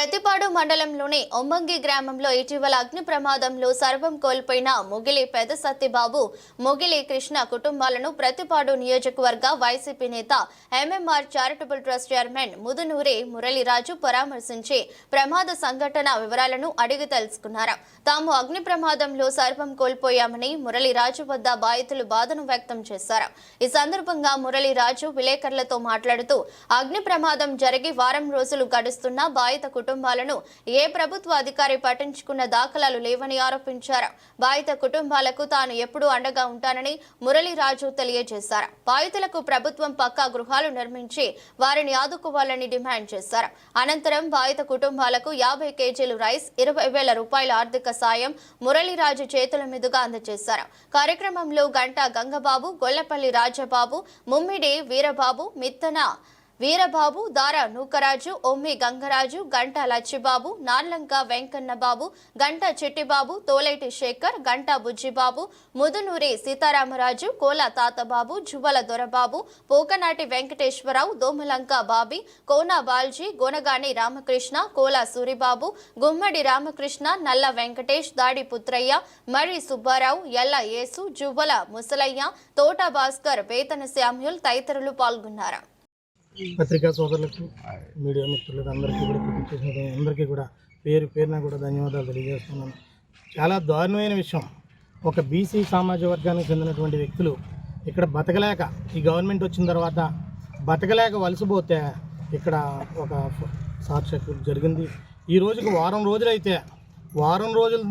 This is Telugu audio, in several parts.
ప్రతిపాడు మండలంలోని ఒమ్మంగి గ్రామంలో ఇటీవల అగ్ని ప్రమాదంలో సర్వం కోల్పోయిన మొగిలి పెద్ద సత్తిబాబు, మొగిలి కృష్ణ కుటుంబాలను ప్రతిపాడు నియోజకవర్గ వైసీపీ నేత MMR charitable trust chairman Mudunuri Murali Raju పరామర్శించి ప్రమాద సంఘటన వివరాలను అడిగి తెలుసుకున్నారు. తాము అగ్ని ప్రమాదంలో సర్వం కోల్పోయామని మురళీరాజు వద్ద బాధితులు బాధను వ్యక్తం చేశారు. ఈ సందర్భంగా మురళీరాజు విలేకరులతో మాట్లాడుతూ అగ్ని ప్రమాదం జరిగి వారం రోజులు గడుస్తున్న బాధిత కుటుంబాలను ఏ ప్రభుత్వ అధికారి పట్టించుకున్న దాఖలాలు లేవని ఆరోపించారు. బాధిత కుటుంబాలకు తాను ఎప్పుడూ అండగా ఉంటానని మురళీరాజు తెలియజేశారు. బాధితులకు ప్రభుత్వం పక్కా గృహాలు నిర్మించి వారిని ఆదుకోవాలని డిమాండ్ చేశారు. అనంతరం బాధిత కుటుంబాలకు 50 కేజీలు రైస్, 20,000 రూపాయల ఆర్థిక సాయం మురళీరాజు చేతుల మీదుగా అందజేశారు. కార్యక్రమంలో గంటా గంగబాబు, గొల్లపల్లి రాజబాబు, ముమ్మిడి వీరబాబు, మిత్తన వీరబాబు, దార నూకరాజు, ఒమ్మి గంగరాజు, గంటా లచ్చిబాబు, నార్లంక వెంకన్నబాబు, గంటా చిట్టిబాబు, తోలేటి శేఖర్, గంటా బుజ్జిబాబు, ముదునూరి సీతారామరాజు, కోల తాతబాబు, జువ్వల దొరబాబు, పోకనాటి వెంకటేశ్వరరావు, దోమలంక బాబి, కోన బాల్జీ, గోనగాని రామకృష్ణ, కోల సూరిబాబు, గుమ్మడి రామకృష్ణ, నల్ల వెంకటేష్, దాడి పుత్రయ్య, మర్రి సుబ్బారావు, ఎల్ల యేసు, జువ్వల ముసలయ్య, తోట భాస్కర్, వేతన శామ్యుల్ తదితరులు పాల్గొన్నారు. పత్రికా సోదరులకు, మీడియా మిత్రులకు అందరికీ కూడా పేరున కూడా ధన్యవాదాలు తెలియజేస్తున్నాను. చాలా దారుణమైన విషయం. ఒక బీసీ సామాజిక వర్గానికి చెందినటువంటి వ్యక్తులు ఇక్కడ బతకలేక, ఈ గవర్నమెంట్ వచ్చిన తర్వాత బతకలేక వలసపోతే ఇక్కడ ఒక సాక్షి జరిగింది. ఈ రోజుకి వారం రోజులు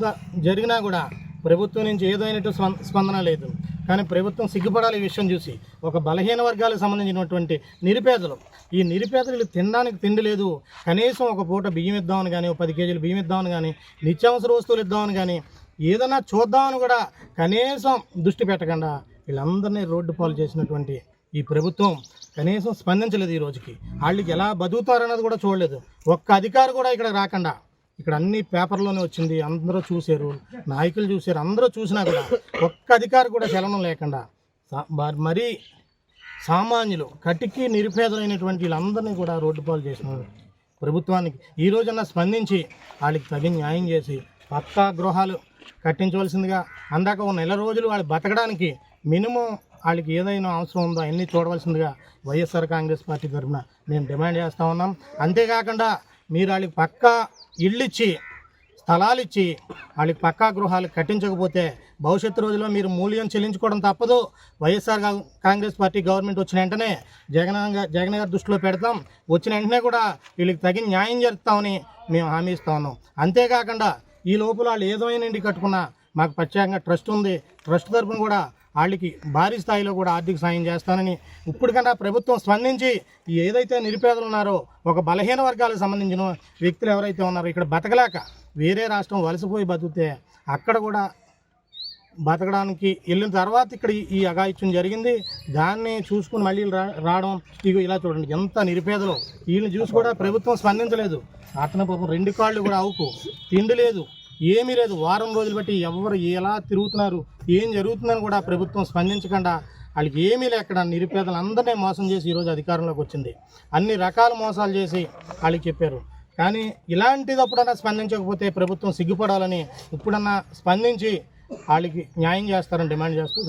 జరిగినా కూడా ప్రభుత్వం నుంచి ఏదైనా స్పందన లేదు. కానీ ప్రభుత్వం సిగ్గుపడాలి ఈ విషయం చూసి. ఒక బలహీన వర్గాలకు సంబంధించినటువంటి నిరుపేదలు, ఈ నిరుపేదలు తినడానికి తిండి లేదు, కనీసం ఒక పూట బియ్యం ఇద్దామని కానీ, 10 కేజీలు బియ్యం ఇద్దామని కానీ, నిత్యావసర వస్తువులు ఇద్దామని కానీ, ఏదైనా చూద్దామని కూడా కనీసం దృష్టి పెట్టకుండా వీళ్ళందరినీ రోడ్డు పాలు చేసినటువంటి ఈ ప్రభుత్వం కనీసం స్పందించలేదు. ఈ రోజుకి వాళ్ళకి ఎలా బతుకుతారన్నది కూడా చూడలేదు. ఒక్క అధికారి కూడా ఇక్కడ రాకుండా, ఇక్కడ అన్ని పేపర్లోనే వచ్చింది, అందరూ చూశారు, నాయకులు చూశారు, అందరూ చూసినా కూడా ఒక్క అధికారి కూడా చలనం లేకుండా మరీ సామాన్యులు, కటికి నిరుపేదలైనటువంటి వీళ్ళందరినీ కూడా రోడ్డు పాలు చేసిన ప్రభుత్వానికి ఈ రోజన్నా స్పందించి వాళ్ళకి తగిన న్యాయం చేసి పక్కా గృహాలు కట్టించవలసిందిగా, అందాక ఉన్న నెల రోజులు వాళ్ళు బతకడానికి మినిమం వాళ్ళకి ఏదైనా అవసరం ఉందో అన్నీ చూడవలసిందిగా వైఎస్ఆర్ కాంగ్రెస్ పార్టీ తరఫున మేము డిమాండ్ చేస్తూ ఉన్నాం. అంతేకాకుండా మీరు వాళ్ళకి పక్కా ఇళ్ళు ఇచ్చి, స్థలాలు ఇచ్చి వాళ్ళకి పక్కా గృహాలు కట్టించకపోతే భవిష్యత్తు రోజుల్లో మీరు మూల్యం చెల్లించుకోవడం తప్పదు. వైఎస్ఆర్ కాంగ్రెస్ పార్టీ గవర్నమెంట్ వచ్చిన వెంటనే జగన్ గారి దృష్టిలో పెడతాం. వచ్చిన వెంటనే కూడా వీళ్ళకి తగిన న్యాయం జరుపుతామని మేము హామీ ఇస్తా ఉన్నాం. అంతేకాకుండా ఈ లోపల వాళ్ళు ఏదైనా ఇంటి కట్టుకున్నా మాకు ప్రత్యేకంగా ట్రస్ట్ ఉంది. ట్రస్ట్ తరఫున కూడా వాళ్ళకి భారీ స్థాయిలో కూడా ఆర్థిక సాయం చేస్తానని ఇప్పటికన్నా ప్రభుత్వం స్పందించి ఏదైతే నిరుపేదలు ఉన్నారో, ఒక బలహీన వర్గాలకు సంబంధించిన వ్యక్తులు ఎవరైతే ఉన్నారో ఇక్కడ బతకలేక వేరే రాష్ట్రం వలసపోయి బతికితే అక్కడ కూడా బతకడానికి వెళ్ళిన తర్వాత ఇక్కడ ఈ అఘాయిత్యం జరిగింది. దాన్ని చూసుకుని మళ్ళీ రావడం, ఇక ఇలా చూడండి ఎంత నిరుపేదలు. వీళ్ళని చూసి కూడా ప్రభుత్వం స్పందించలేదు. అతని పాపం 2 కాళ్ళు కూడా అవుకు, తిండి లేదు, ఏమీ లేదు. వారం రోజులు బట్టి ఎవరు ఎలా తిరుగుతున్నారు, ఏం జరుగుతుందని కూడా ప్రభుత్వం స్పందించకుండా వాళ్ళకి ఏమీ లేకుండా నిరుపేదలందరినీ మోసం చేసి ఈరోజు అధికారంలోకి వచ్చింది. అన్ని రకాల మోసాలు చేసి వాళ్ళకి చెప్పారు. కానీ ఇలాంటిదప్పుడన్నా స్పందించకపోతే ప్రభుత్వం సిగ్గుపడాలని ఇప్పుడన్నా స్పందించి వాళ్ళకి న్యాయం చేస్తారని డిమాండ్ చేస్తూ